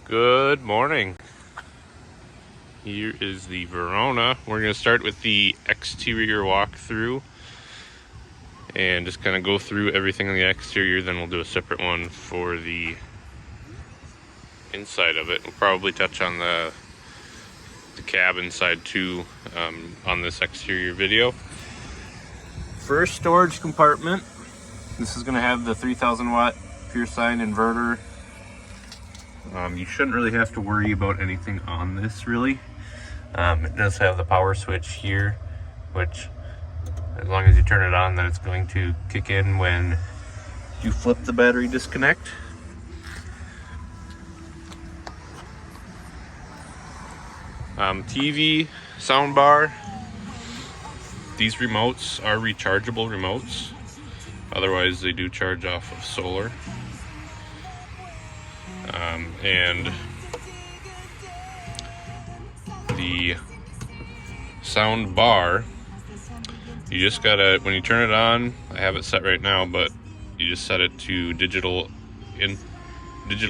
Good morning. Here is the Verona. We're going to start with the exterior walkthrough and just kind of go through everything on the exterior. Then we'll do a separate one for the inside of it. We'll probably touch on the cab inside too on this exterior video. First storage compartment. This is going to have the 3000 watt pure sine inverter. You shouldn't really have to worry about anything on this really. It does have the power switch here, which as long as you turn it on, then it's going to kick in when you flip the battery disconnect. TV, sound bar. These remotes are rechargeable remotes. Otherwise they do charge off of solar. And the sound bar, you just gotta, when you turn it on, I have it set right now, but you just set it to digital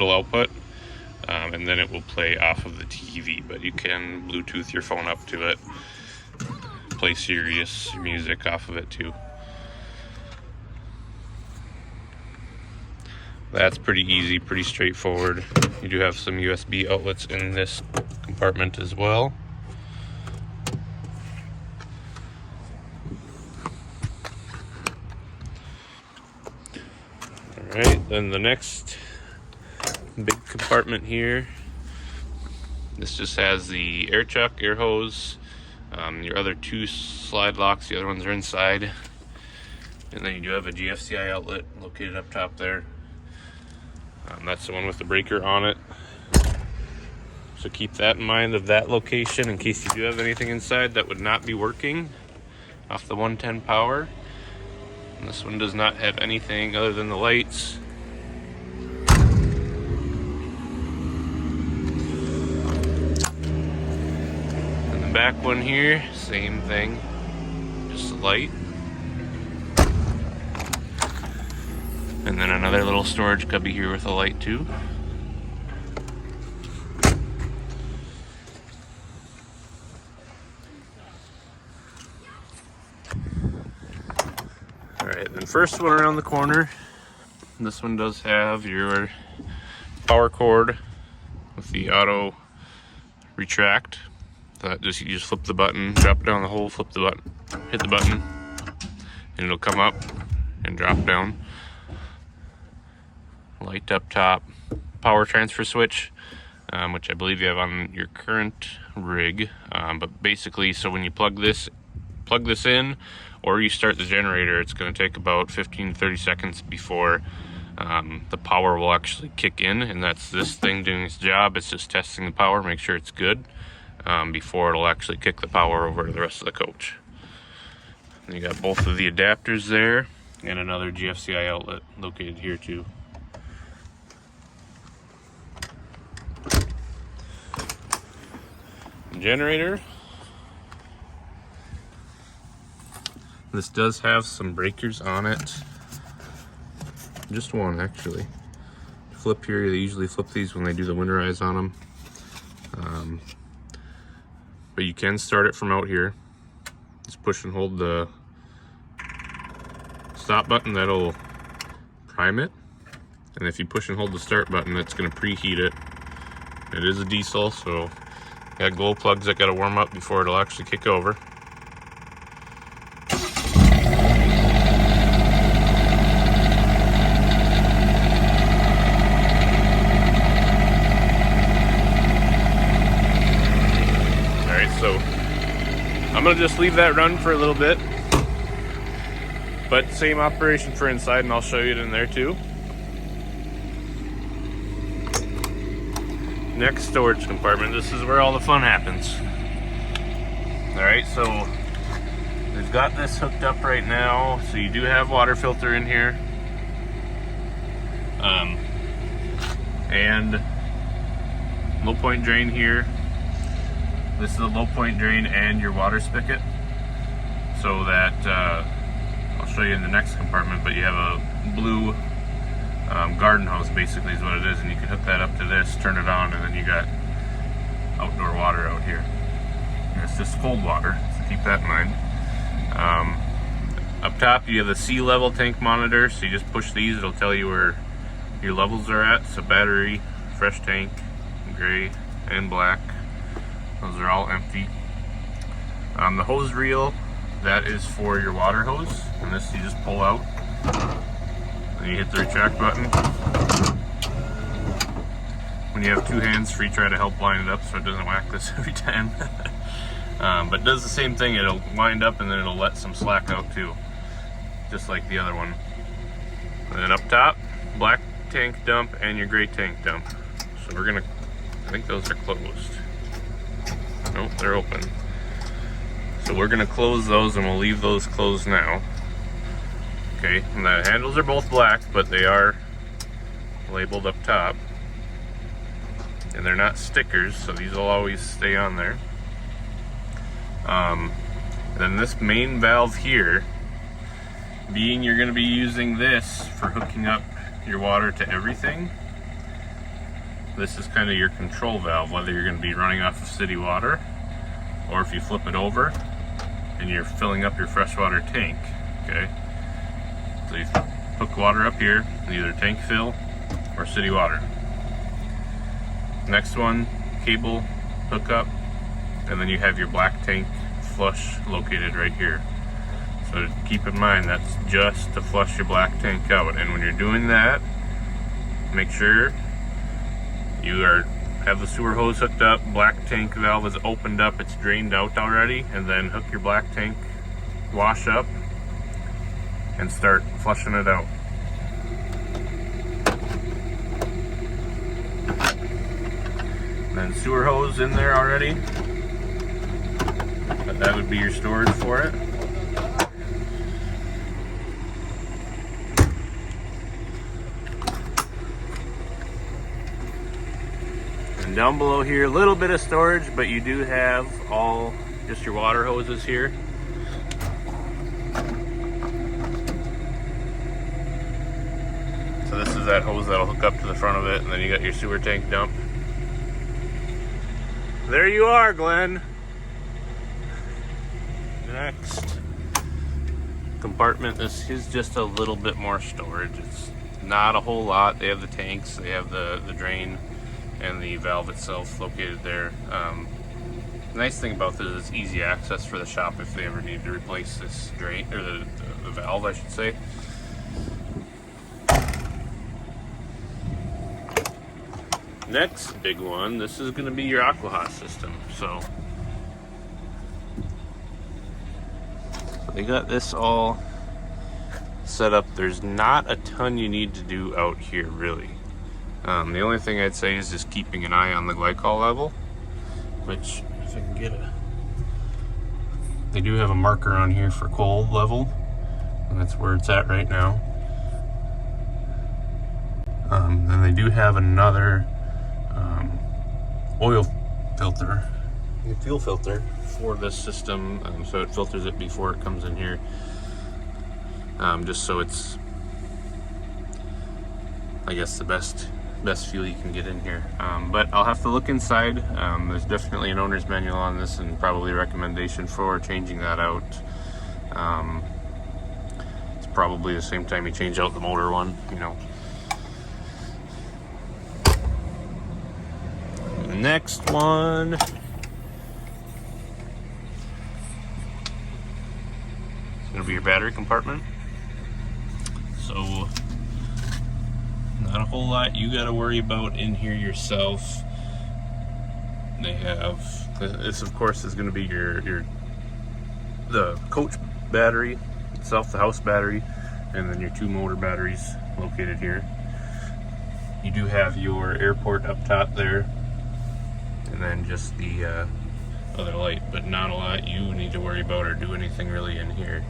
output, and then it will play off of the TV, but you can Bluetooth your phone up to it, play serious music off of it too. That's pretty easy, pretty straightforward. You do have some USB outlets in this compartment as well. Alright, then the next big compartment here, this just has the air chuck, air hose, your other two slide locks, the other ones are inside. And then you do have a GFCI outlet located up top there. That's the one with the breaker on it. So keep that in mind of that location in case you do have anything inside that would not be working off the 110 power. And this one does not have anything other than the lights. And the back one here, same thing, just a light. And then another little storage cubby here with a light too. Alright, then first one around the corner. This one does have your power cord with the auto retract. That just, you just flip the button, drop it down the hole, flip the button, hit the button, and it'll come up and drop down. Light up top, power transfer switch, which I believe you have on your current rig, but basically, so when you plug this in or you start the generator, it's going to take about 15 to 30 seconds before the power will actually kick in, and that's this thing doing its job. It's just testing the power, make sure it's good, before it'll actually kick the power over to the rest of the coach. And you got both of the adapters there and another GFCI outlet located here too. Generator. This does have some breakers on it. Just one actually. Flip here, they usually flip these when they do the winterize on them. But you can start it from out here. Just push and hold the stop button, that'll prime it. And if you push and hold the start button, that's going to preheat it. It is a diesel, so got glow plugs that got to warm up before it'll actually kick over. Alright, so I'm going to just leave that run for a little bit. But same operation for inside, and I'll show you it in there too. Next storage compartment, this is where all the fun happens. Alright, so we've got this hooked up right now, so you do have water filter in here. And low point drain here. This is a low point drain and your water spigot. So that, I'll show you in the next compartment, but you have a blue garden hose basically is what it is, and you can hook that up to this, turn it on, and then you got outdoor water out here. And it's just cold water, so keep that in mind. Up top you have the sea level tank monitor, so you just push these, it'll tell you where your levels are at. So battery, fresh tank, gray and black, those are all empty. The hose reel, that is for your water hose, and this you just pull out, and you hit the retract button. When you have two hands free, try to help line it up so it doesn't whack this every time. But it does the same thing, it'll wind up and then it'll let some slack out too, just like the other one. And then up top, black tank dump and your gray tank dump. So we're gonna, I think those are closed. Nope, they're open. So we're gonna close those and we'll leave those closed now. Okay, and the handles are both black, but they are labeled up top. And they're not stickers, so these will always stay on there. Then this main valve here, being you're gonna be using this for hooking up your water to everything, this is kind of your control valve, whether you're gonna be running off of city water, or if you flip it over and you're filling up your freshwater tank, okay? So you hook water up here, either tank fill or city water. Next one, cable hookup, and then you have your black tank flush located right here. So keep in mind, that's just to flush your black tank out. And when you're doing that, make sure you have the sewer hose hooked up, black tank valve is opened up, it's drained out already, and then hook your black tank wash up and start flushing it out. And then sewer hose in there already, but that would be your storage for it. And down below here, a little bit of storage, but you do have all just your water hoses here. So this is that hose that'll hook up to the front of it, and then you got your sewer tank dump. There you are, Glenn. Next compartment, this is just a little bit more storage. It's not a whole lot. They have the tanks, they have the drain, and the valve itself located there. The nice thing about this is it's easy access for the shop if they ever need to replace this drain, or the valve, I should say. Next big one, this is going to be your aqua system. So they got this all set up. There's not a ton you need to do out here, really. The only thing I'd say is just keeping an eye on the glycol level, which, if I can get they do have a marker on here for cold level, and that's where it's at right now. Then they do have another oil filter, fuel filter for this system, so it filters it before it comes in here, just so it's, I guess, the best fuel you can get in here. But I'll have to look inside. There's definitely an owner's manual on this, and probably a recommendation for changing that out. It's probably the same time you change out the motor one, you know. The next one, it's gonna be your battery compartment. So not a whole lot you got to worry about in here yourself. They have this, of course, is going to be the coach battery itself, the house battery, and then your two motor batteries located here. You do have your airport up top there, and then just the other light, but not a lot you need to worry about or do anything really in here,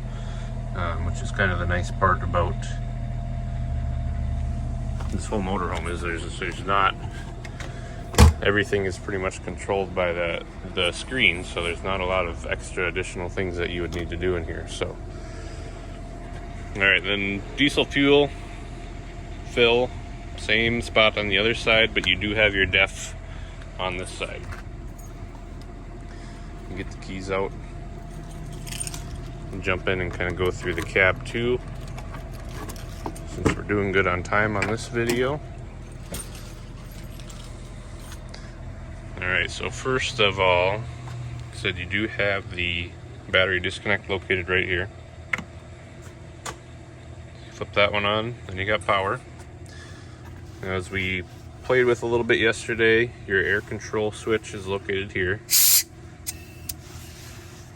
which is kind of the nice part about this whole motorhome, is there's not, everything is pretty much controlled by the screen, so there's not a lot of extra additional things that you would need to do in here. So alright, then diesel fuel fill, same spot on the other side, but you do have your DEF on this side. You get the keys out and jump in and kind of go through the cab too, since we're doing good on time on this video. Alright, so first of all, I said you do have the battery disconnect located right here. Flip that one on, then you got power. As we played with a little bit yesterday, your air control switch is located here.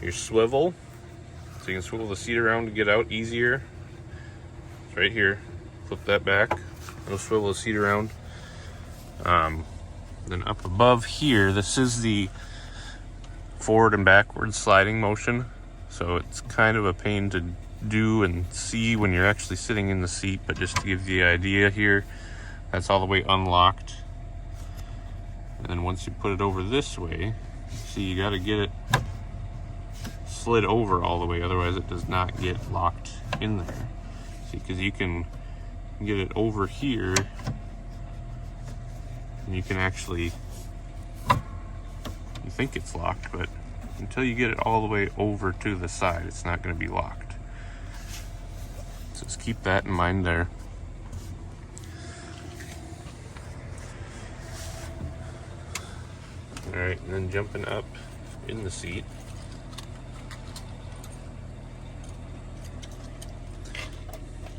Your swivel, so you can swivel the seat around to get out easier. It's right here. Flip that back. It'll swivel the seat around. Then up above here, this is the forward and backward sliding motion. So it's kind of a pain to do and see when you're actually sitting in the seat, but just to give you the idea here, that's all the way unlocked. And then once you put it over this way, see, you got to get it slid over all the way, otherwise it does not get locked in there. See, because you can get it over here and you can actually, you think it's locked, but until you get it all the way over to the side, it's not going to be locked. So just keep that in mind there. Alright, and then jumping up in the seat.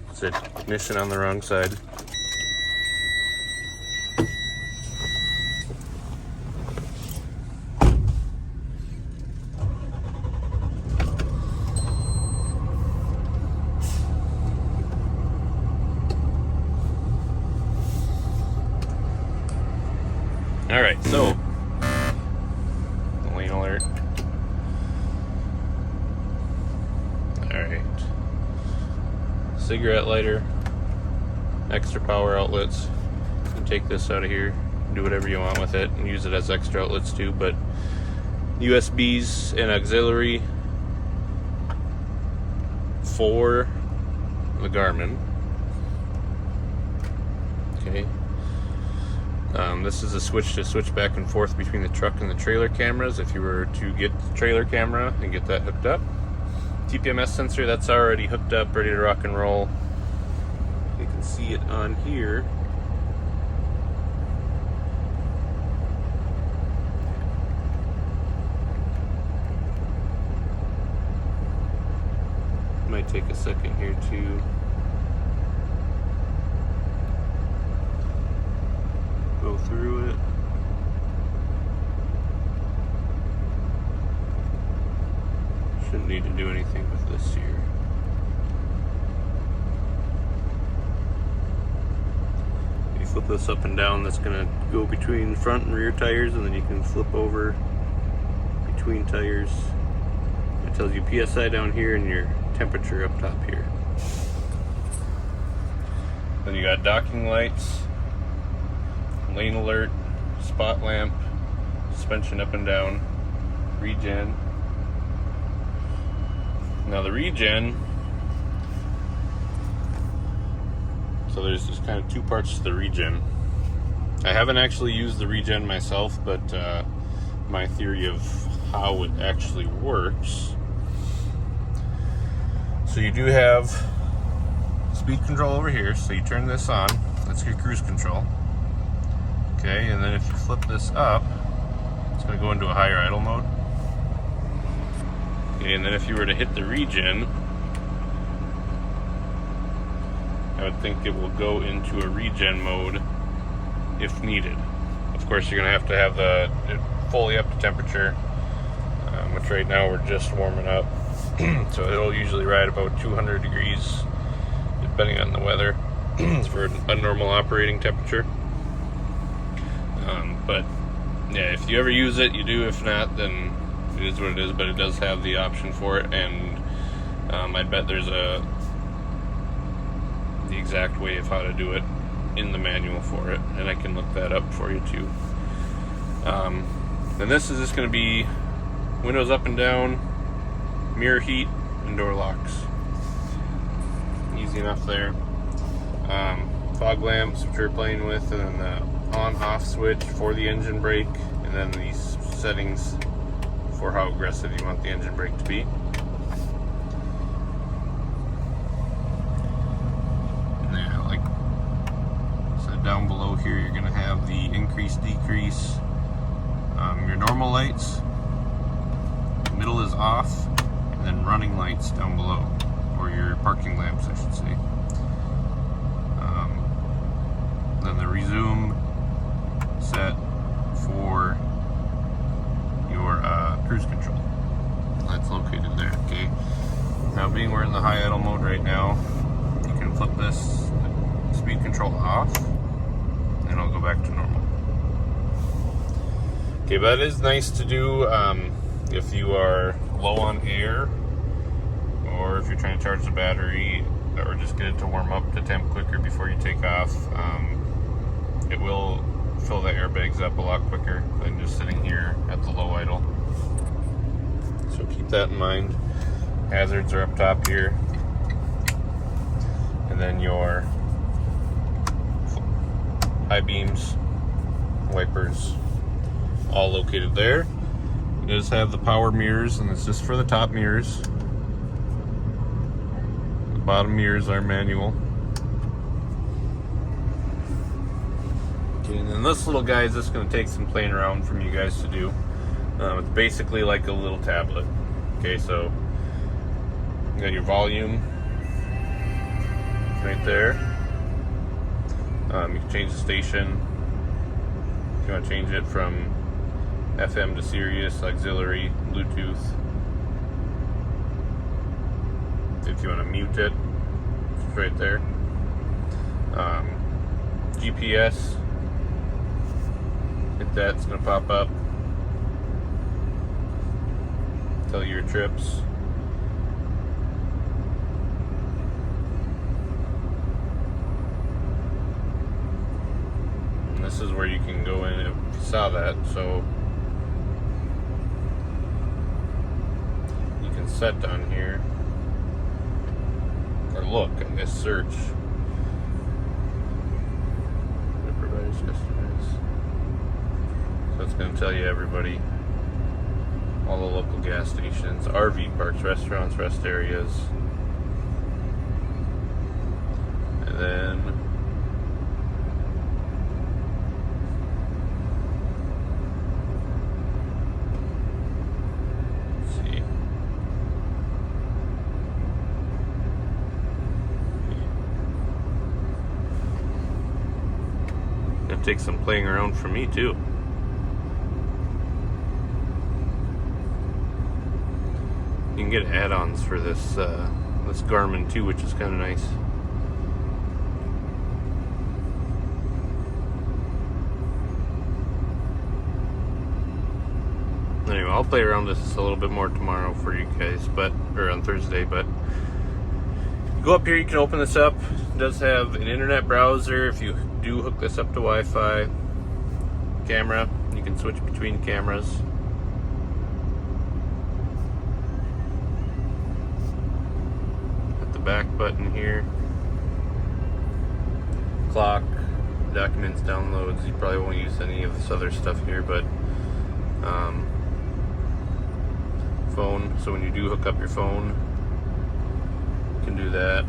It's ignition on the wrong side. Alright, so the lane alert. Alright. Cigarette lighter, extra power outlets. You can take this out of here, do whatever you want with it, and use it as extra outlets too, but USBs and auxiliary for the Garmin. Okay. This is a switch to switch back and forth between the truck and the trailer cameras if you were to get the trailer camera and get that hooked up. TPMS sensor, that's already hooked up, ready to rock and roll. You can see it on here. Might take a second here to go through it. Shouldn't need to do anything with this here. You flip this up and down, that's going to go between front and rear tires, and then you can flip over between tires. It tells you PSI down here and your temperature up top here. Then you got docking lights, lane alert, spot lamp, suspension up and down, regen. Now the regen, so there's just kind of two parts to the regen. I haven't actually used the regen myself, but my theory of how it actually works. So you do have speed control over here, so you turn this on, that's your cruise control. Okay, and then if you flip this up, it's going to go into a higher idle mode. Okay, and then if you were to hit the regen, I would think it will go into a regen mode if needed. Of course, you're going to have it fully up to temperature, which right now we're just warming up. So it'll usually ride about 200 degrees, depending on the weather, for a normal operating temperature. But yeah, if you ever use it, you do. If not, then it is what it is. But it does have the option for it, and I'd bet there's the exact way of how to do it in the manual for it, and I can look that up for you too. Then this is just going to be windows up and down, mirror heat, and door locks. Easy enough there. Fog lamps, which we're playing with, and then on-off switch for the engine brake, and then these settings for how aggressive you want the engine brake to be. And then, like I said, down below here, you're going to have the increase, decrease, your normal lights, middle is off, and then running lights down below, or your parking lamps, I should say. Then the resume set for your cruise control. That's located there, okay? Now, being we're in the high idle mode right now, you can flip this speed control off, and it'll go back to normal. Okay, but it is nice to do if you are low on air, or if you're trying to charge the battery, or just get it to warm up to temp quicker before you take off. It will fill the airbags up a lot quicker than just sitting here at the low idle. So keep that in mind. Hazards are up top here. And then your high beams, wipers, all located there. It does have the power mirrors, and it's just for the top mirrors. The bottom mirrors are manual. And then this little guy is just going to take some playing around from you guys to do. It's basically like a little tablet. Okay, so you got your volume right there. You can change the station. If you want to change it from FM to Sirius, auxiliary, Bluetooth. If you want to mute it, it's right there. GPS. Hit that, it's going to pop up. Tell you your trips. And this is where you can go in if you saw that. So you can set down here, or look, I guess search. Providers customers. So it's going to tell you everybody, all the local gas stations, RV parks, restaurants, rest areas. And then let's see. That takes some playing around for me too. You can get add-ons for this this Garmin too, which is kind of nice. Anyway, I'll play around this a little bit more tomorrow for you guys, or on Thursday. But go up here, you can open this up. It does have an internet browser. If you do hook this up to Wi-Fi, camera, you can switch between cameras. Back button here, clock, documents, downloads. You probably won't use any of this other stuff here, but phone, so when you do hook up your phone, you can do that.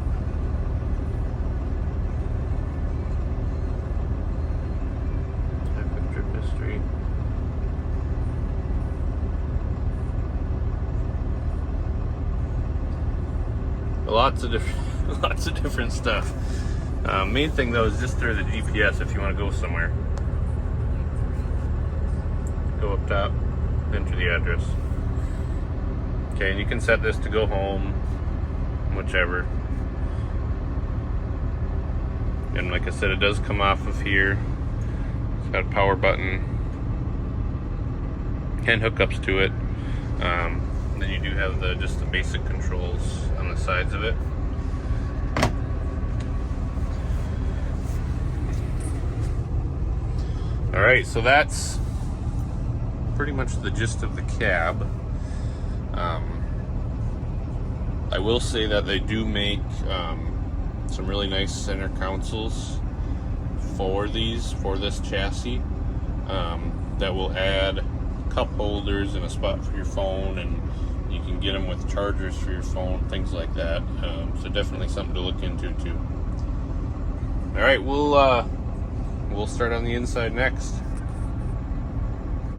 Active trip history. Lots of different stuff. Main thing though is just through the GPS if you want to go somewhere. Go up top, enter the address. Okay, and you can set this to go home, whichever. And like I said, it does come off of here. It's got a power button and hookups to it. Then you do have just the basic controls on the sides of it. Alright, so that's pretty much the gist of the cab. I will say that they do make some really nice center consoles for this chassis that will add cup holders and a spot for your phone, and you can get them with chargers for your phone, things like that. So definitely something to look into too. All right, we'll start on the inside next.